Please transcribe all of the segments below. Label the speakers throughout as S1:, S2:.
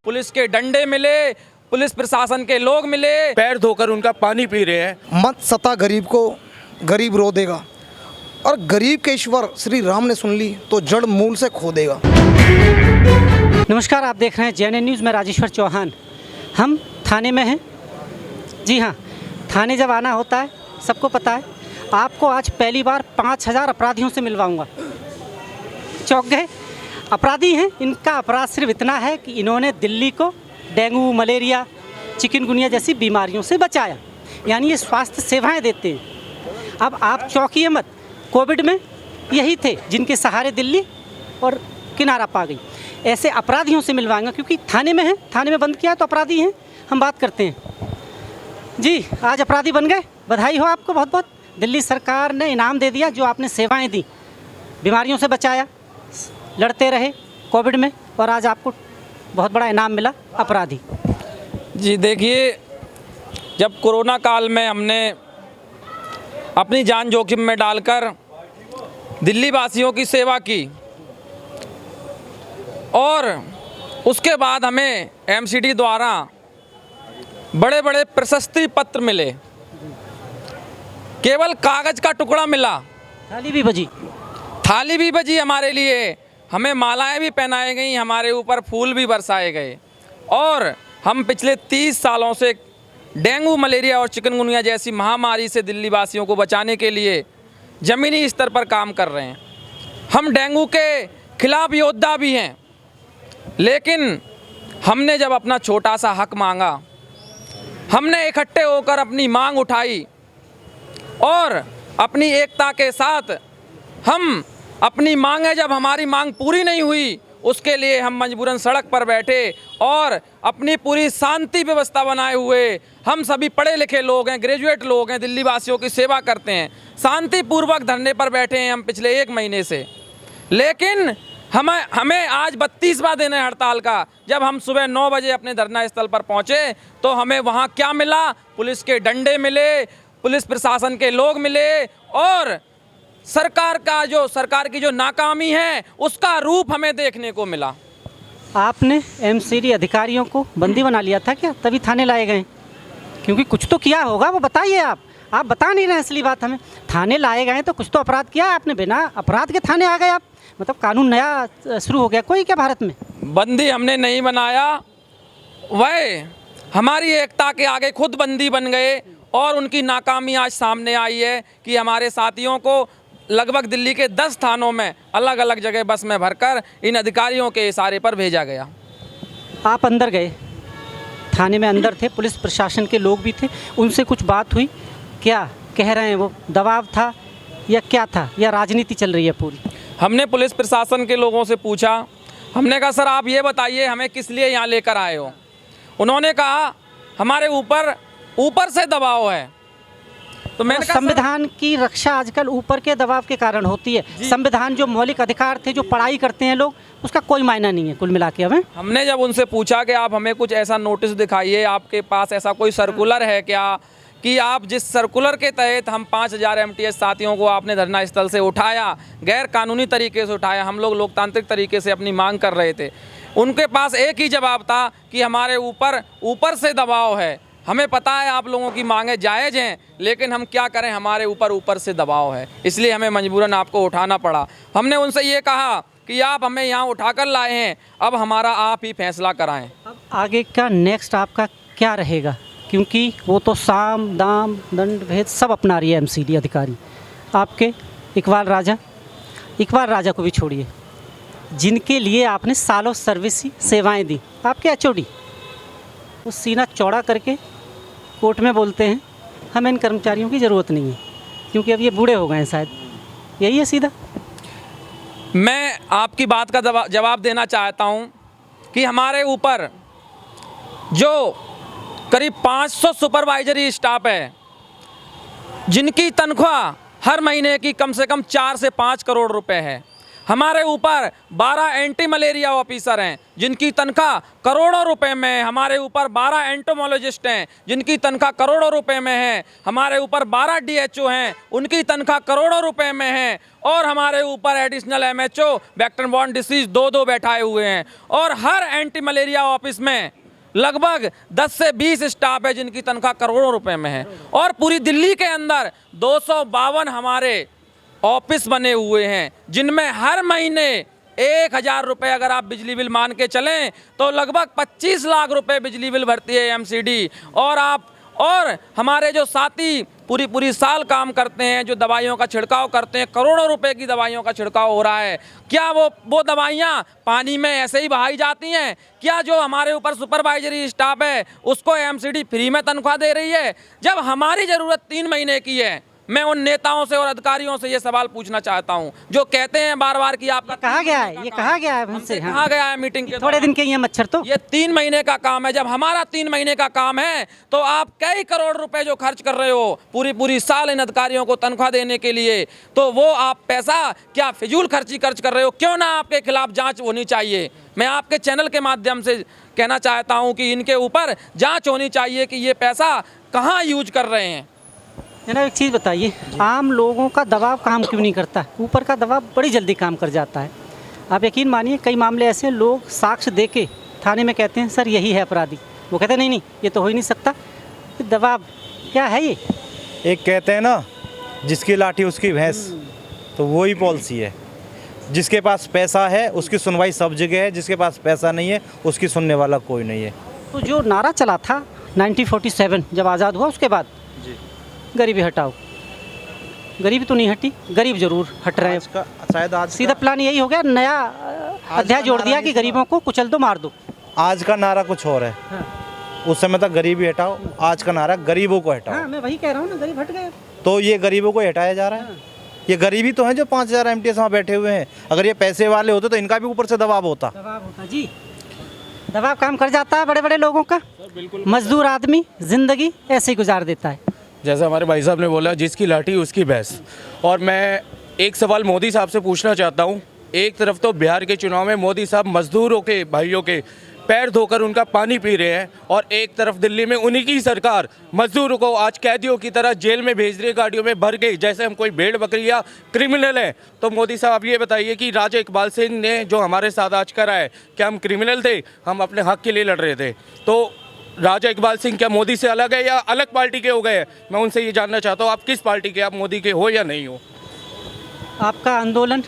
S1: Police के डंडे मिले, पुलिस प्रशासन के लोग मिले,
S2: पैर धोकर उनका पानी पी रहे हैं।
S3: मत सता गरीब को, गरीब रो देगा, और गरीब के ईश्वर श्री राम ने सुन ली तो जड़ मूल से खो देगा।
S4: नमस्कार, आप देख रहे हैं JNN न्यूज़ में राजेश्वर चौहान। हम थाने में हैं। जी हाँ, थाने जब आना होता है सबको पता है। आपको आज पहली बार 5000 अपराधियों से मिलवाऊंगा। चौंक गए? अपराधी हैं, इनका अपराध सिर्फ इतना है कि इन्होंने दिल्ली को डेंगू, मलेरिया, चिकनगुनिया जैसी बीमारियों से बचाया। यानी ये स्वास्थ्य सेवाएं देते हैं। अब आप चौंकिए मत, कोविड में यही थे जिनके सहारे दिल्ली और किनारा पा गई। ऐसे अपराधियों से मिलवाएंगे क्योंकि थाने में हैं, थाने में बंद किया तो अपराधी हैं। हम बात करते हैं जी, आज अपराधी बन गए, बधाई हो आपको बहुत बहुत। दिल्ली सरकार ने इनाम दे दिया, जो आपने सेवाएं दी, बीमारियों से बचाया, लड़ते रहे कोविड में, और आज आपको बहुत बड़ा इनाम मिला, अपराधी।
S1: जी देखिए, जब कोरोना काल में हमने अपनी जान जोखिम में डालकर दिल्ली वासियों की सेवा की और उसके बाद हमें MCD द्वारा बड़े बड़े प्रशस्ति पत्र मिले, केवल कागज का टुकड़ा मिला, थाली भी बजी हमारे लिए, हमें मालाएं भी पहनाई गई, हमारे ऊपर फूल भी बरसाए गए, और हम पिछले 30 सालों से डेंगू, मलेरिया और चिकनगुनिया जैसी महामारी से दिल्ली वासियों को बचाने के लिए ज़मीनी स्तर पर काम कर रहे हैं। हम डेंगू के खिलाफ योद्धा भी हैं, लेकिन हमने जब अपना छोटा सा हक मांगा, हमने इकट्ठे होकर अपनी मांग उठाई और अपनी एकता के साथ हम अपनी मांगें, जब हमारी मांग पूरी नहीं हुई, उसके लिए हम मजबूरन सड़क पर बैठे और अपनी पूरी शांति व्यवस्था बनाए हुए, हम सभी पढ़े लिखे लोग हैं, ग्रेजुएट लोग हैं, दिल्ली वासियों की सेवा करते हैं, शांतिपूर्वक धरने पर बैठे हैं हम पिछले 1 महीने से। लेकिन हमें आज 32वां दिन है हड़ताल का। जब हम सुबह 9 बजे अपने धरना स्थल पर पहुँचे तो हमें वहाँ क्या मिला? पुलिस के डंडे मिले, पुलिस प्रशासन के लोग मिले, और सरकार की जो नाकामी है उसका रूप हमें देखने को मिला।
S4: आपने MCD अधिकारियों को बंदी बना लिया था क्या? तभी थाने लाए गए? क्योंकि कुछ तो किया होगा, वो बताइए। आप बता नहीं रहे हैं, असली बात हमें। थाने लाए गए तो कुछ तो अपराध किया है आपने, बिना अपराध के थाने आ गए आप। मतलब कानून नया शुरू हो गया कोई क्या भारत में?
S1: बंदी हमने नहीं बनाया, वह हमारी एकता के आगे खुद बंदी बन गए, और उनकी नाकामी आज सामने आई है कि हमारे साथियों को लगभग दिल्ली के 10 थानों में अलग अलग जगह बस में भरकर इन अधिकारियों के इशारे पर भेजा गया।
S4: आप अंदर गए, थाने में अंदर थे, पुलिस प्रशासन के लोग भी थे, उनसे कुछ बात हुई? क्या कह रहे हैं वो? दबाव था या क्या था, या राजनीति चल रही है पूरी?
S1: हमने पुलिस प्रशासन के लोगों से पूछा, हमने कहा सर आप ये बताइए हमें किस लिए यहाँ लेकर आए हो? उन्होंने कहा हमारे ऊपर से दबाव है। तो मैंने कहा
S4: संविधान की रक्षा आजकल ऊपर के दबाव के कारण होती है। संविधान जो मौलिक अधिकार थे, जो पढ़ाई करते हैं लोग, उसका कोई मायना नहीं है कुल मिला के।
S1: हमने जब उनसे पूछा कि आप हमें कुछ ऐसा नोटिस दिखाइए, आपके पास ऐसा कोई सर्कुलर है क्या, कि आप जिस सर्कुलर के तहत हम 5000 MTS साथियों को आपने धरना स्थल से उठाया, गैर कानूनी तरीके से उठाया, हम लोग लोकतांत्रिक तरीके से अपनी मांग कर रहे थे। उनके पास एक ही जवाब था कि हमारे ऊपर से दबाव है। हमें पता है आप लोगों की मांगें जायज़ हैं, लेकिन हम क्या करें, हमारे ऊपर से दबाव है, इसलिए हमें मजबूरन आपको उठाना पड़ा। हमने उनसे ये कहा कि आप हमें यहाँ उठाकर लाए हैं, अब हमारा आप ही फैसला कराएं।
S4: अब आगे का नेक्स्ट आपका क्या रहेगा? क्योंकि वो तो साम दाम दंड भेद सब अपना रही है MCD अधिकारी। आपके इकबाल राजा को भी छोड़िए, जिनके लिए आपने सालों सर्विस सेवाएं दी, आपके HOD, वो सीना चौड़ा करके कोर्ट में बोलते हैं हमें इन कर्मचारियों की ज़रूरत नहीं है क्योंकि अब ये बूढ़े हो गए हैं शायद। यही है सीधा।
S1: मैं आपकी बात का जवाब देना चाहता हूं कि हमारे ऊपर जो करीब 500 सुपरवाइजरी स्टाफ है, जिनकी तनख्वाह हर महीने की कम से कम 4 से 5 करोड़ रुपए है, हमारे ऊपर 12 एंटी मलेरिया ऑफिसर हैं जिनकी तनख्वाह करोड़ों रुपए में है। हमारे ऊपर 12 एंटोमोलॉजिस्ट हैं जिनकी तनख्वाह करोड़ों रुपए में है। हमारे ऊपर 12 DHO हैं, उनकी तनख्वाह करोड़ों रुपए में है। और हमारे ऊपर additional MHO vector borne disease 2 बैठाए हुए हैं। और हर एंटी मलेरिया ऑफिस में लगभग 10 से 20 स्टाफ है जिनकी तनख्वाह करोड़ों रुपए में है। और पूरी दिल्ली के अंदर 252 हमारे ऑफिस बने हुए हैं जिनमें हर महीने 1000 रुपये अगर आप बिजली बिल मान के चलें तो लगभग 25 लाख रुपए बिजली बिल भरती है MCD। और हमारे जो साथी पूरी साल काम करते हैं, जो दवाइयों का छिड़काव करते हैं, करोड़ों रुपए की दवाइयों का छिड़काव हो रहा है। क्या वो दवाइयाँ पानी में ऐसे ही बहाई जाती हैं? क्या जो हमारे ऊपर सुपरवाइजरी स्टाफ है उसको MCD फ्री में तनख्वाह दे रही है? जब हमारी ज़रूरत 3 महीने की है। मैं उन नेताओं से और अधिकारियों से ये सवाल पूछना चाहता हूँ जो कहते हैं बार कि आपका
S4: कहा गया है, ये कहा गया है हमसे, हाँ।
S1: कहा गया है मीटिंग के
S4: थोड़े दिन के ही है मच्छर तो।
S1: ये 3 महीने का काम है। जब हमारा 3 महीने का काम है तो आप कई करोड़ रुपए जो खर्च कर रहे हो पूरी साल इन अधिकारियों को तनख्वाह देने के लिए, तो वो आप पैसा क्या फिजूल खर्ची खर्च कर रहे हो? क्यों ना आपके खिलाफ जांच होनी चाहिए। मैं आपके चैनल के माध्यम से कहना चाहता हूँ कि इनके ऊपर जांच होनी चाहिए कि ये पैसा कहाँ यूज कर रहे हैं।
S4: जनाब एक चीज़ बताइए, आम लोगों का दबाव काम क्यों नहीं करता? ऊपर का दबाव बड़ी जल्दी काम कर जाता है। आप यकीन मानिए कई मामले ऐसे हैं, लोग साक्ष्य दे के थाने में कहते हैं सर यही है अपराधी, वो कहते हैं नहीं ये तो हो ही नहीं सकता। दबाव क्या है ये?
S2: एक कहते हैं ना, जिसकी लाठी उसकी भैंस, तो वही पॉलिसी है। जिसके पास पैसा है उसकी सुनवाई सब जगह है, जिसके पास पैसा नहीं है उसकी सुनने वाला कोई नहीं है।
S4: तो जो नारा चला था 1947 जब आज़ाद हुआ उसके बाद
S2: जी,
S4: गरीबी हटाओ, गरीबी तो नहीं हटी, गरीब जरूर हट रहे हैं।
S2: शायद आज
S4: सीधा प्लान यही हो गया, नया अध्याय जोड़ दिया कि गरीबों को कुचल दो, मार दो।
S2: आज का नारा कुछ और है।
S4: हाँ।
S2: उस समय तक गरीबी हटाओ, आज का नारा गरीबों को हटाओ।
S4: हाँ, मैं वही कह रहा हूँ ना, गरीब हट गए।
S2: तो ये गरीबों को हटाया जा रहा है। ये गरीबी तो है जो 5000 MTS वहाँ बैठे हुए हैं। अगर ये पैसे वाले होते तो इनका भी ऊपर से दबाव होता।
S4: जी, दबाव काम कर जाता है बड़े बड़े लोगों का। मजदूर आदमी जिंदगी ऐसे ही गुजार देता है।
S5: जैसा हमारे भाई साहब ने बोला, जिसकी लाठी उसकी भैंस। और मैं एक सवाल मोदी साहब से पूछना चाहता हूँ। एक तरफ तो बिहार के चुनाव में मोदी साहब मजदूरों के भाइयों के पैर धोकर उनका पानी पी रहे हैं, और एक तरफ दिल्ली में उन्हीं की सरकार मजदूरों को आज कैदियों की तरह जेल में भेज रही है, गाड़ियों में भर के, जैसे हम कोई भेड़ बकरी या क्रिमिनल हैं। तो मोदी साहब आप ये बताइए कि राजा इकबाल सिंह ने जो हमारे साथ आज करा है, क्या हम क्रिमिनल थे? हम अपने हक के लिए लड़ रहे थे। तो राजा इकबाल सिंह क्या मोदी से अलग है या अलग पार्टी के हो गए? मैं उनसे ये जानना चाहता हूँ, आप किस पार्टी के, आप मोदी के हो या नहीं हो?
S4: आपका आंदोलन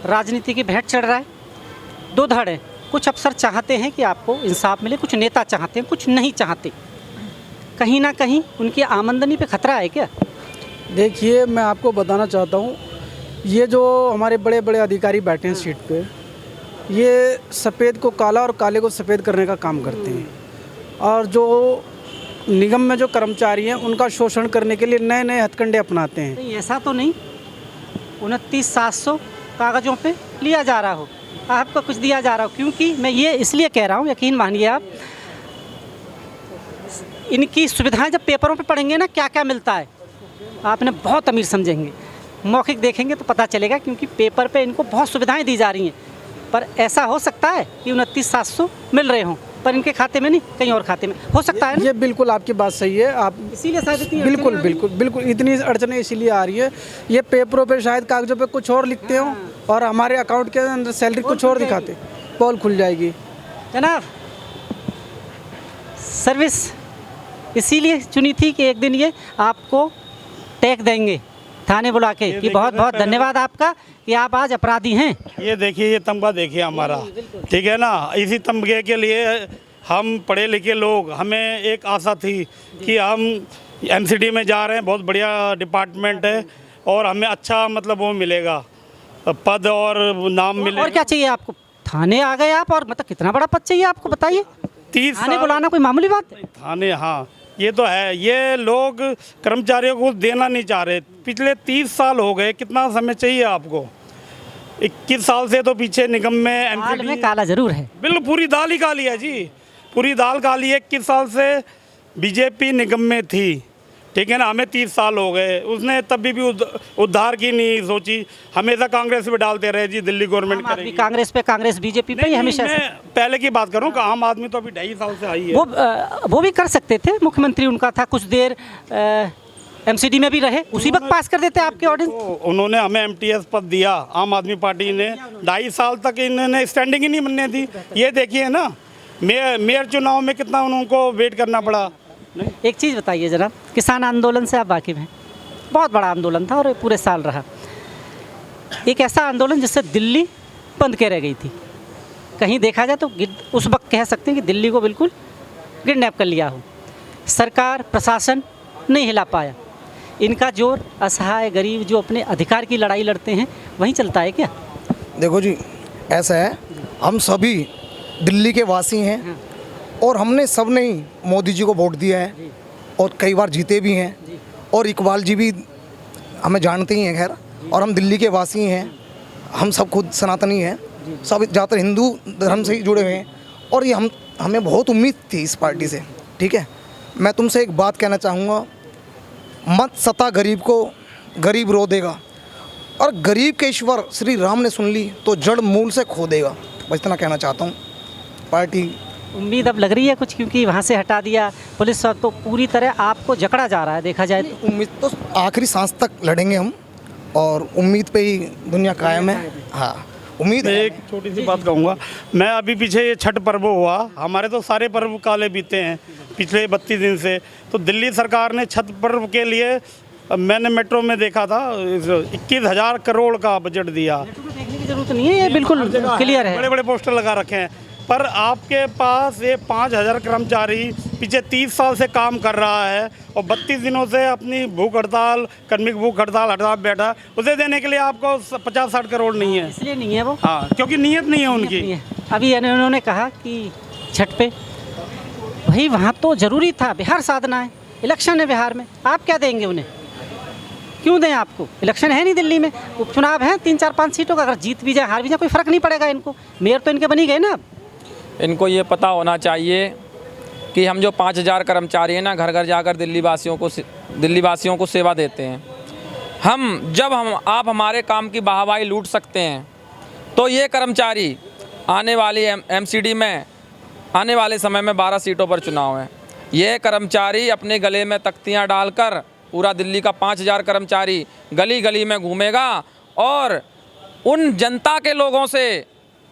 S4: राजनीति की भेंट चढ़ रहा है, दो धड़ है। कुछ अफसर चाहते हैं कि आपको इंसाफ मिले, कुछ नेता चाहते हैं, कुछ नहीं चाहते। कहीं ना कहीं उनकी आमदनी पे खतरा है क्या?
S6: देखिए, मैं आपको बताना चाहता हूँ, ये जो हमारे बड़े बड़े अधिकारी बैठे हैं सीट पे, ये सफ़ेद को काला और काले को सफ़ेद करने का काम करते हैं। और जो निगम में जो कर्मचारी हैं उनका शोषण करने के लिए नए नए हथकंडे अपनाते हैं।
S4: नहीं, ऐसा तो नहीं 29,700 कागज़ों पे लिया जा रहा हो, आपको कुछ दिया जा रहा हो। क्योंकि मैं ये इसलिए कह रहा हूँ, यकीन मानिए आप, इनकी सुविधाएं जब पेपरों पे पढ़ेंगे ना क्या क्या मिलता है, आपने बहुत अमीर समझेंगे। मौखिक देखेंगे तो पता चलेगा, क्योंकि पेपर पे इनको बहुत सुविधाएं दी जा रही हैं। पर ऐसा हो सकता है कि 29,700 मिल रहे हों, पर इनके खाते में नहीं, कहीं और खाते में हो सकता है ना?
S6: ये बिल्कुल आपकी बात सही है। आप
S4: इसीलिए शायद इतनी
S6: बिल्कुल इतनी अड़चनें इसीलिए आ रही है। ये पेपरों पे शायद कागजों पे कुछ और लिखते हो और हमारे अकाउंट के अंदर सैलरी कुछ और दिखाते, पोल खुल जाएगी।
S4: जनाब, सर्विस इसीलिए चुनी थी कि एक दिन ये आपको टैग देंगे थाने बुला के कि बहुत बहुत धन्यवाद आपका कि आप आज अपराधी हैं।
S7: ये देखिए, ये तमगा देखिए हमारा, ठीक है ना। इसी तमगे के लिए हम पढ़े लिखे लोग, हमें एक आशा थी कि हम MCD में जा रहे हैं, बहुत बढ़िया डिपार्टमेंट है और हमें अच्छा मतलब वो मिलेगा, पद और नाम मिलेगा।
S4: और क्या चाहिए आपको? थाने आ गए आप, और मतलब कितना बड़ा पद चाहिए आपको, बताइए।
S7: 30
S4: थाने बुलाना कोई मामूली बात है?
S7: थाने, हाँ ये तो है। ये लोग कर्मचारियों को देना नहीं चाह रहे। पिछले 30 साल हो गए, कितना समय चाहिए आपको? 21 साल से तो पीछे निगम में
S4: दाल में काला जरूर है।
S7: बिल्कुल, पूरी दाल ही काली है जी, पूरी दाल काली है। 21 साल से बीजेपी निगम में थी ठीक है ना, हमें 30 साल हो गए, उसने तभी भी उद्धार की नहीं सोची, हमेशा कांग्रेस पे डालते रहे जी दिल्ली गवर्नमेंट
S4: आम आदमी कांग्रेस पे, कांग्रेस बीजेपी पे ही हमेशा से।
S7: मैं पहले की बात करूं कि आम आदमी तो अभी 2.5 साल से आई है।
S4: वो भी कर सकते थे, मुख्यमंत्री उनका था, कुछ देर एमसीडी में भी रहे, उसी वक्त पास कर देते आपके ऑर्डिनेंस।
S7: तो उन्होंने हमें एमटीएस पद दिया, आम आदमी पार्टी ने 2.5 साल तक इन्होंने स्टैंडिंग ही नहीं बनने दी। ये देखिए ना, मेयर चुनाव में कितना उनको वेट करना पड़ा।
S4: एक चीज़ बताइए जनाब, किसान आंदोलन से आप वाकिफ़ हैं, बहुत बड़ा आंदोलन था और ये पूरे साल रहा। एक ऐसा आंदोलन जिससे दिल्ली बंद के रह गई थी, कहीं देखा जाए तो उस वक्त कह सकते हैं कि दिल्ली को बिल्कुल किडनैप कर लिया हो। सरकार प्रशासन नहीं हिला पाया, इनका जोर असहाय गरीब जो अपने अधिकार की लड़ाई लड़ते हैं वहीं चलता है क्या?
S3: देखो जी, ऐसा है, हम सभी दिल्ली के वासी हैं और हमने सब ने ही मोदी जी को वोट दिया है और कई बार जीते भी हैं, और इकबाल जी भी हमें जानते ही हैं खैर, और हम दिल्ली के वासी हैं, हम सब खुद सनातनी हैं, सब ज़्यादातर हिंदू धर्म से ही जुड़े हुए हैं, और ये हमें बहुत उम्मीद थी इस पार्टी से। ठीक है, मैं तुमसे एक बात कहना चाहूँगा, मत सता गरीब को, गरीब रो देगा, और गरीब के ईश्वर श्री राम ने सुन ली तो जड़ मूल से खो देगा। बस इतना कहना चाहता हूँ। पार्टी
S4: उम्मीद अब लग रही है कुछ, क्योंकि वहाँ से हटा दिया पुलिस, तो पूरी तरह आपको जकड़ा जा रहा है देखा जाए तो।
S3: उम्मीद तो आखिरी सांस तक लड़ेंगे हम, और उम्मीद पे ही दुनिया कायम है। हाँ, उम्मीद
S7: मैं
S3: है।
S7: एक छोटी सी बात कहूँगा, मैं अभी पीछे ये छठ पर्व हुआ, हमारे तो सारे पर्व काले बीते हैं पिछले 32 दिन से। तो दिल्ली सरकार ने छठ पर्व के लिए, मैंने मेट्रो में देखा था, 21,000 करोड़ का बजट दिया।
S4: देखने की जरूरत नहीं है, ये बिल्कुल क्लियर है।
S7: बड़े बड़े पोस्टर लगा रखे हैं, पर आपके पास ये 5,000 कर्मचारी पीछे 30 साल से काम कर रहा है और 32 दिनों से अपनी भूख हड़ताल, कार्मिक भूख हड़ताल हटा बैठा, उसे देने के लिए आपको 50-60 करोड़ नहीं है।
S4: इसलिए नहीं है वो,
S7: हाँ, क्योंकि नीयत नहीं है उनकी।
S4: नहीं है। अभी उन्होंने कहा कि छठ पे, भाई वहाँ तो ज़रूरी था, बिहार साधना है, इलेक्शन है बिहार में, आप क्या देंगे उन्हें? क्यों दें आपको? इलेक्शन है नहीं दिल्ली में, उपचुनाव है 3-4-5 सीटों का, अगर जीत भी जाए हार भी जाए कोई फ़र्क नहीं पड़ेगा इनको, मेयर तो इनके बनी गए ना।
S1: इनको ये पता होना चाहिए कि हम जो 5,000 कर्मचारी हैं ना, घर घर जाकर दिल्ली वासियों को सेवा देते हैं। आप हमारे काम की वाहवाही लूट सकते हैं, तो ये कर्मचारी आने वाली एमसीडी में आने वाले समय में 12 सीटों पर चुनाव है, ये कर्मचारी अपने गले में तख्तियां डालकर पूरा दिल्ली का 5,000 कर्मचारी गली गली में घूमेगा और उन जनता के लोगों से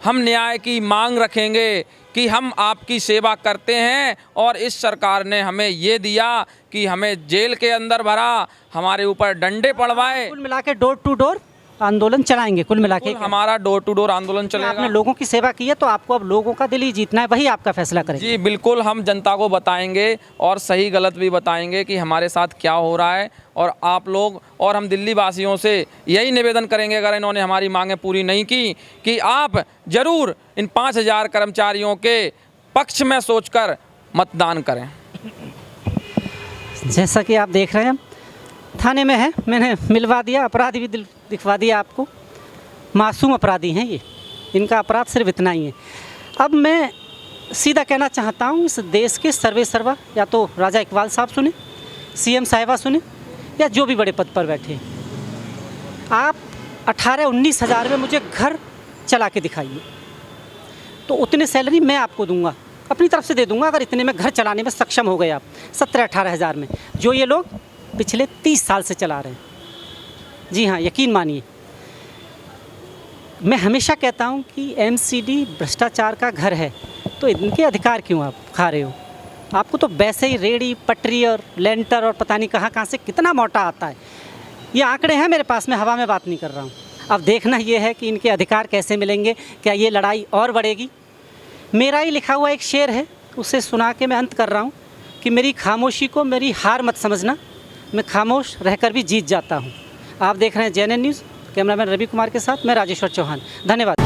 S1: हम न्याय की मांग रखेंगे कि हम आपकी सेवा करते हैं, और इस सरकार ने हमें ये दिया कि हमें जेल के अंदर भरा, हमारे ऊपर डंडे पड़वाए।
S4: कुल मिला के डोर टू डोर आंदोलन चलाएंगे, कुल मिला के
S1: हमारा डोर टू डोर आंदोलन चलेगा।
S4: आपने लोगों की सेवा की है तो आपको अब लोगों का दिल ही जीतना है, वही आपका फैसला करेंगे।
S1: जी बिल्कुल, हम जनता को बताएंगे और सही गलत भी बताएंगे कि हमारे साथ क्या हो रहा है, और आप लोग और हम दिल्ली वासियों से यही निवेदन करेंगे, अगर इन्होंने हमारी मांगें पूरी नहीं की, कि आप ज़रूर इन 5,000 कर्मचारियों के पक्ष में सोचकर मतदान करें।
S4: जैसा कि आप देख रहे हैं, थाने में है, मैंने मिलवा दिया, अपराधी भी दिखवा दिया आपको, मासूम अपराधी हैं ये, इनका अपराध सिर्फ इतना ही है। अब मैं सीधा कहना चाहता हूँ, इस देश के सर्वे सर्वा या तो राजा इकबाल साहब सुने, सीएम साहिबा सुने, या जो भी बड़े पद पर बैठे, आप 18-19 हज़ार में मुझे घर चला के दिखाइए, तो उतने सैलरी मैं आपको दूंगा, अपनी तरफ से दे दूंगा, अगर इतने में घर चलाने में सक्षम हो गए आप 17-18 हज़ार में, जो ये लोग पिछले 30 साल से चला रहे हैं। जी हाँ, यकीन मानिए। मैं हमेशा कहता हूँ कि एमसीडी भ्रष्टाचार का घर है, तो इनके अधिकार क्यों आप खा रहे हो? आपको तो वैसे ही रेडी पटरी और लेंटर और पता नहीं कहाँ से कितना मोटा आता है। ये आंकड़े हैं मेरे पास, में हवा में बात नहीं कर रहा हूँ। अब देखना ये है कि इनके अधिकार कैसे मिलेंगे, क्या ये लड़ाई और बढ़ेगी? मेरा ही लिखा हुआ एक शेर है, उसे सुना के मैं अंत कर रहा हूँ कि मेरी खामोशी को मेरी हार मत समझना, मैं खामोश रहकर भी जीत जाता हूँ। आप देख रहे हैं JNN news, cameraman Ravi Kumar के साथ मैं राजेश्वर चौहान। धन्यवाद।